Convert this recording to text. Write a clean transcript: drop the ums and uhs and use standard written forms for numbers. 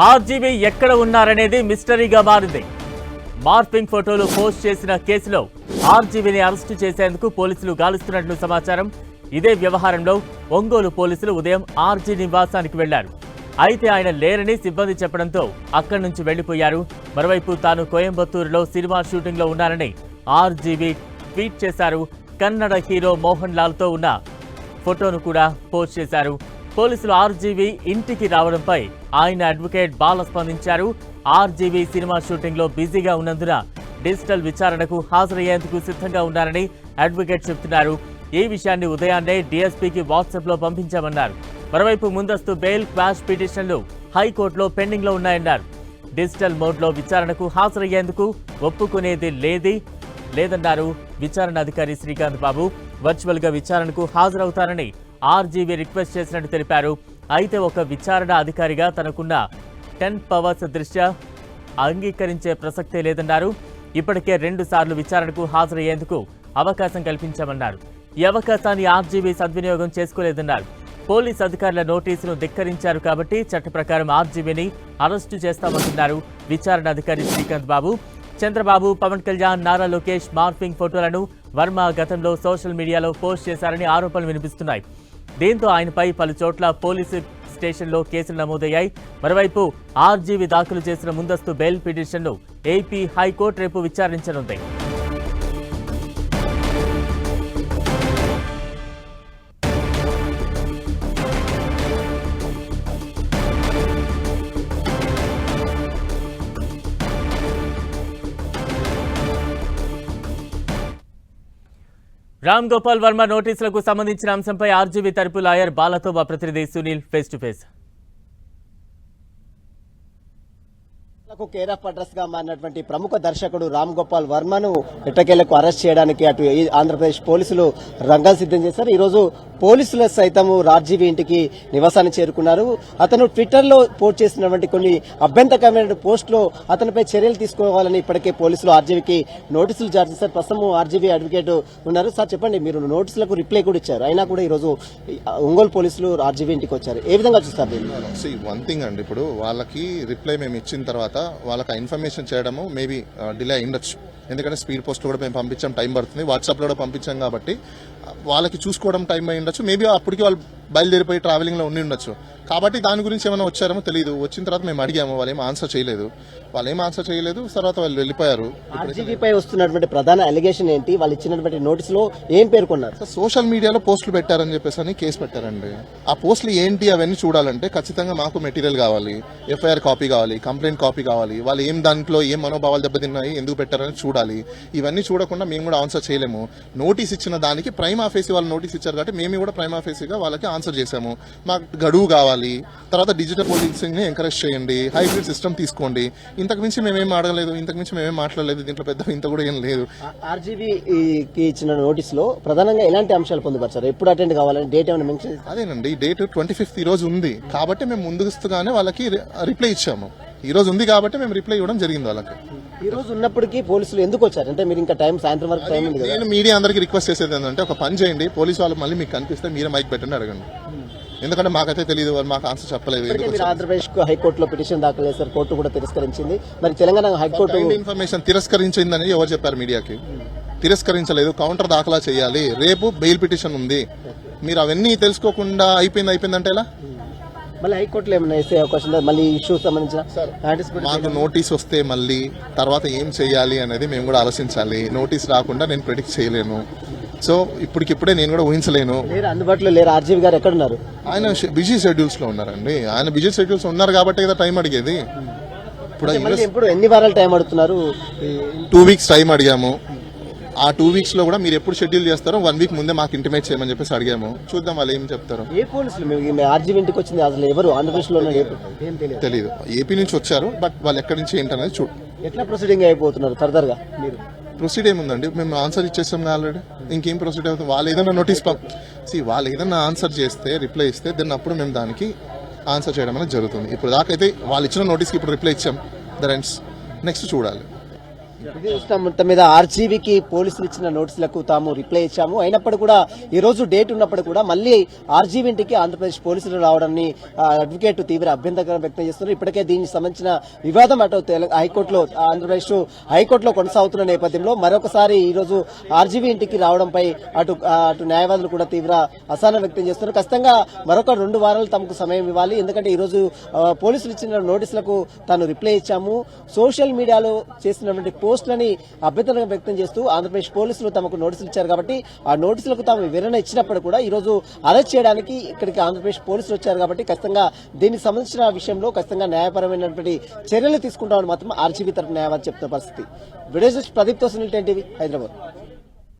RGV ఎక్కడ ఉన్నారనేది మిస్టరీగా మారింది. మార్ఫింగ్ ఫోటోలు పోస్ట్ చేసిన కేసులో ఆర్జీవీని అరెస్టు చేసేందుకు పోలీసులు గాలిస్తున్నట్లు సమాచారం. ఇదే వ్యవహారంలో ఒంగోలు పోలీసులు ఉదయం ఆర్జీ నివాసానికి వెళ్లారు. అయితే ఆయన లేరని సిబ్బంది చెప్పడంతో అక్కడి నుంచి వెళ్లిపోయారు. మరోవైపు తాను కోయంబత్తూరులో సినిమా షూటింగ్ లో ఉన్నారని ఆర్జీవీ ట్వీట్ చేశారు. కన్నడ హీరో మోహన్ లాల్ తో ఉన్న ఫోటోను కూడా పోస్ట్ చేశారు. పోలీసులు ఆర్జీవీ ఇంటికి రావడంపై ఆయన అడ్వకేట్ బాల స్పందించారు. ఆర్జీవీ సినిమా షూటింగ్ లో బిజీగా ఉన్నందున డిజిటల్ విచారణకు హాజరయ్యేందుకు సిద్ధంగా ఉన్నారని అడ్వకేట్ చెబుతున్నారు. ఈ విషయాన్ని ఉదయాన్నే డీఎస్పీకి వాట్సాప్ లో పంపించామన్నారు. మరోవైపు ముందస్తు బెయిల్ క్వాష్ పిటిషన్లు హైకోర్టులో పెండింగ్ లో ఉన్నాయన్నారు. డిజిటల్ మోడ్ లో విచారణకు హాజరయ్యేందుకు ఒప్పుకునేది లేదన్నారు విచారణ అధికారి శ్రీకాంత్ బాబు. వర్చువల్ గా విచారణకు హాజరవుతారని ఆర్జీవీ రిక్వెస్ట్ చేసినట్టు తెలిపారు. అయితే ఒక విచారణ అధికారిగా తనకున్న 10 పవర్స్ దృష్ట్యా అంగీకరించే ప్రసక్తే లేదన్నారు. ఇప్పటికే 2 సార్లు విచారణకు హాజరయ్యేందుకు అవకాశం కల్పించామన్నారు. ఈ అవకాశాన్ని ఆర్జీవీ సద్వినియోగం చేసుకోలేదన్నారు. పోలీస్ అధికారుల నోటీసును ధిక్కరించారు కాబట్టి చట్ట ప్రకారం ఆర్జీవీని అరెస్టు చేస్తామంటున్నారు విచారణ అధికారి శ్రీకాంత్ బాబు. చంద్రబాబు, పవన్ కళ్యాణ్, నారా లోకేష్ మార్ఫింగ్ ఫోటోలను వర్మ గతంలో సోషల్ మీడియాలో పోస్ట్ చేశారని ఆరోపణలు వినిపిస్తున్నాయి. దీంతో ఆయనపై పలు చోట్ల పోలీసు స్టేషన్లో కేసులు నమోదయ్యాయి. మరోవైపు ఆర్జీవీ దాఖలు చేసిన ముందస్తు బెయిల్ పిటిషన్ను ఏపీ హైకోర్టు రేపు విచారించనుంది. రామ్ గోపాల్ వర్మ నోటీసులకు సంబంధించిన అంశంపై ఆర్జీవీ తరపు లాయర్ బాలతో మా ప్రతినిధి Sunil face to face. Care of address గా మారినటువంటి ప్రముఖ దర్శకుడు రామ్ గోపాల్ వర్మను ఎట్టకేలకు అరెస్ట్ చేయడానికి అటు ఆంధ్రప్రదేశ్ పోలీసులు రంగాలు సిద్ధం చేశారు. ఈ రోజు పోలీసులు సైతం ఆర్జీవీ ఇంటికి నివాసాన్ని చేరుకున్నారు. అతను ట్విట్టర్ లో పోస్ట్ చేసినటువంటి కొన్ని అభ్యంతరకరమైన పోస్టులో అతనిపై చర్యలు తీసుకోవాలని ఇప్పటికే పోలీసులు ఆర్జీవీకి నోటీసులు జారీ చేశారు. ప్రస్తుతం ఆర్జీవీ అడ్వకేట్ ఉన్నారు. సార్ చెప్పండి, మీరు నోటీసులకు రిప్లై కూడా ఇచ్చారు, అయినా కూడా ఈ రోజు ఒంగోలు పోలీసులు ఆర్జీవీ ఇంటికి వచ్చారు. ఏ విధంగా చూస్తారు? వన్ థింగ్ అండి, ఇప్పుడు వాళ్ళకి రిప్లై మేము ఇచ్చిన తర్వాత వాళ్ళకి ఇన్ఫర్మేషన్ చేయడము మేబీ డిలే అయ్యిండొచ్చు. ఎందుకంటే స్పీడ్ పోస్ట్ కూడా మేము పంపించాం, టైం పడుతుంది. వాట్సాప్లో కూడా పంపించాం కాబట్టి వాళ్ళకి చూసుకోవడం టైం అయి ఉండొచ్చు. మేబీ అప్పటికి వాళ్ళు బయలుదేరిపోయి ట్రావెలింగ్ లో ఉండి ఉండొచ్చు. కాబట్టి దాని గురించి ఏమైనా వచ్చారేమో తెలియదు. వచ్చిన తర్వాత మేము అడిగాము, వాళ్ళు ఏం ఆన్సర్ చేయలేదు. తర్వాత వాళ్ళు వెళ్ళిపోయారు. ఆర్జీవీపై వస్తున్నటువంటి ప్రధాన అలిగేషన్ ఏంటి? వాళ్ళు ఇచ్చినటువంటి నోటీసులో ఏం పేర్కొన్నారు? సోషల్ మీడియాలో పోస్టులు పెట్టారని చెప్పేసి కేసు పెట్టారండి. ఆ పోస్టులు ఏంటి అవన్నీ చూడాలంటే ఖచ్చితంగా మాకు మెటీరియల్ కావాలి, ఎఫ్ఐఆర్ కాపీ కావాలి, కంప్లైంట్ కాపీ కావాలి. వాళ్ళు ఏం దాంట్లో ఏం మనోభావాలు దెబ్బతిన్నాయి, ఎందుకు పెట్టారని చూడాలి. ఇవన్నీ చూడకుండా మేము కూడా ఆన్సర్ చేయలేము. నోటీస్ ఇచ్చిన దానికి ప్రైమ్ ఆఫీసీ వాళ్ళు నోటీస్ ఇచ్చారు కాబట్టి మేము కూడా ప్రైమ్ ఆఫీసీగా వాళ్ళకి ఆన్సర్ చేశాము. మాకు గడువు కావాలి, తర్వాత డిజిటల్ పోలీసింగ్ ని ఎంకరేజ్ చేయండి, హైబ్రిడ్ సిస్టమ్ తీసుకోండి. ఇంతకు మించి మేమేం అడగలేదు, ఇంతకు మించి మేమేం మాట్లాడలేదు. దీంట్లో పెద్ద ఇంత కూడా ఏం లేదు. ఆర్జీవీకి ఇచ్చిన నోటీస్ లో ప్రధానంగా ఎలాంటి అంశాలు పొందుపరిచారు? ఎప్పుడు అటెండ్ కావాలని డేట్ ఏమైనా మెన్షన్? అదేనండి, డేట్ 25th ఈ రోజు ఉంది కాబట్టి మేము ముందుగానే వాళ్ళకి రిప్లై ఇచ్చాము. ఈ రోజు ఉంది కాబట్టి మేము రిప్లై ఇవ్వడం జరిగింది వాళ్ళకి. ఈ రోజు ఉన్నప్పటికీ పోలీసులు ఎందుకు వచ్చారు అంటే మీరు ఇంకా టైం సాయంత్రం వరకు టైం ఉంది. నేను మీడియా అందరికి రిక్వెస్ట్ చేసేది ఏంటంటే ఒక పని చేయండి, పోలీసు వాళ్ళు మళ్ళీ మీకు కనిపిస్తే మీరే మైక్ పెట్టండి అడగండి. ఎందుకంటే మాకైతే తెలియదు, మాకు ఆన్సర్ చెప్పలేదు. ఆంధ్రప్రదేశ్ హైకోర్టులో పిటిషన్ దాఖలు చేశారు, కోర్టు కూడా తిరస్కరించింది. మరి తెలంగాణ హైకోర్టు ఇన్ఫర్మేషన్ తిరస్కరించిందని ఎవరు చెప్పారు మీడియాకి? తిరస్కరించలేదు. కౌంటర్ దాఖలా చేయాలి. రేపు బెయిల్ పిటిషన్ ఉంది. మీరు అవన్నీ తెలుసుకోకుండా అయిపోయిందంటే ఎలా? మళ్ళీ హైకోర్టులో ఏమైనా వేసే అవకాశం లేదు? మళ్ళీ ఇష్యూ సంబంధించిన మాకు నోటీస్ వస్తే మళ్ళీ తర్వాత ఏం చేయాలి అనేది మేము కూడా ఆలోచించాలి. నోటీస్ రాకుండా నేను ప్రెడిక్ట్ చేయలేను. సో ఇప్పటికిప్పుడే నేను కూడా ఊహించలేను. అందుబాటులో లేరు. ఆర్జీవీ గారు ఎక్కడ ఉన్నారు? ఆయన బిజీ షెడ్యూల్స్ లో ఉన్నారండి. ఆయన బిజీ షెడ్యూల్స్ ఉన్నారు కాబట్టి కదా టైం అడిగేది. ఇప్పుడు ఎన్ని వారాలు టైం అడుగుతున్నారు? 2 weeks టైం అడిగాము. ఆ 2 weeks లో కూడా మీరు ఎప్పుడు షెడ్యూల్ చేస్తారో 1 week ముందే మాకు ఇంటిమేట్ చేయమని చెప్పేసి అడిగాము. చూద్దాం వాళ్ళు ఏం చెప్తారు. ఏ పోలీసులు ఆర్జీవీ ఇంటికి వచ్చింది? అసలు ఎవరు ఆంధ్రప్రదేశ్ లో తెలియదు. ఏపీ నుంచి వచ్చారు, బట్ వాళ్ళు ఎక్కడి నుంచి ఏంటనేది చూడు. ఎట్లా ప్రొసీడింగ్ అయిపోతున్నారు ఫర్దర్ గా? మీరు ప్రొసీడ్ ఏముందండి, మేము ఆన్సర్ ఇచ్చేస్తాం ఆల్రెడీ. ఇంకేం ప్రొసీడ్ అవుతుంది? వాళ్ళు ఏదైనా నోటీస్ వాళ్ళు ఏదైనా ఆన్సర్ చేస్తే, రిప్లై ఇస్తే దెన్ అప్పుడు మేము దానికి ఆన్సర్ చేయడం అనేది జరుగుతుంది. ఇప్పుడు దాకైతే వాళ్ళు ఇచ్చిన నోటీస్కి ఇప్పుడు రిప్లై ఇచ్చాం. ద రెండ్స్ నెక్స్ట్ చూడాలి. ఇది చూసిన మొత్తం మీద ఆర్జీవీకి పోలీసులు ఇచ్చిన నోటీసులకు తాము రిప్లై ఇచ్చాము. అయినప్పుడు కూడా ఈ రోజు డేట్ ఉన్నప్పుడు కూడా మళ్ళీ ఆర్జీవీ ఇంటికి ఆంధ్రప్రదేశ్ పోలీసులు రావడాన్ని అడ్వకేట్ తీవ్ర అభ్యంతరం వ్యక్తం చేస్తున్నారు. ఇప్పటికే దీనికి సంబంధించిన వివాదం అటు హైకోర్టులో ఆంధ్రప్రదేశ్ హైకోర్టులో కొనసాగుతున్న నేపథ్యంలో మరొకసారి ఈ రోజు ఆర్జీవీ ఇంటికి రావడంపై అటు న్యాయవాదులు కూడా తీవ్ర అసహనం వ్యక్తం చేస్తున్నారు. ఖచ్చితంగా మరొక 2 వారాలు తమకు సమయం ఇవ్వాలి. ఎందుకంటే ఈ రోజు పోలీసులు ఇచ్చిన నోటీసులకు తాను రిప్లై ఇచ్చాము. సోషల్ మీడియాలో చేసినటువంటి పోస్టులని అభ్యంతరం వ్యక్తం చేస్తూ ఆంధ్రప్రదేశ్ పోలీసులు తమకు నోటీసులు ఇచ్చారు కాబట్టి ఆ నోటీసులకు తాము వివరణ ఇచ్చినప్పుడు కూడా ఈ రోజు అరెస్ట్ చేయడానికి ఇక్కడికి ఆంధ్రప్రదేశ్ పోలీసులు వచ్చారు కాబట్టి ఖచ్చితంగా దీనికి సంబంధించిన విషయంలో ఖచ్చితంగా న్యాయపరమైనటువంటి చర్యలు తీసుకుంటామని మాత్రం ఆర్జీవీ తరఫు న్యాయవాది చెప్తున్న పరిస్థితి. వీడియో ప్రదీప్ తో సునీల్ 10 టీవీ హైదరాబాద్.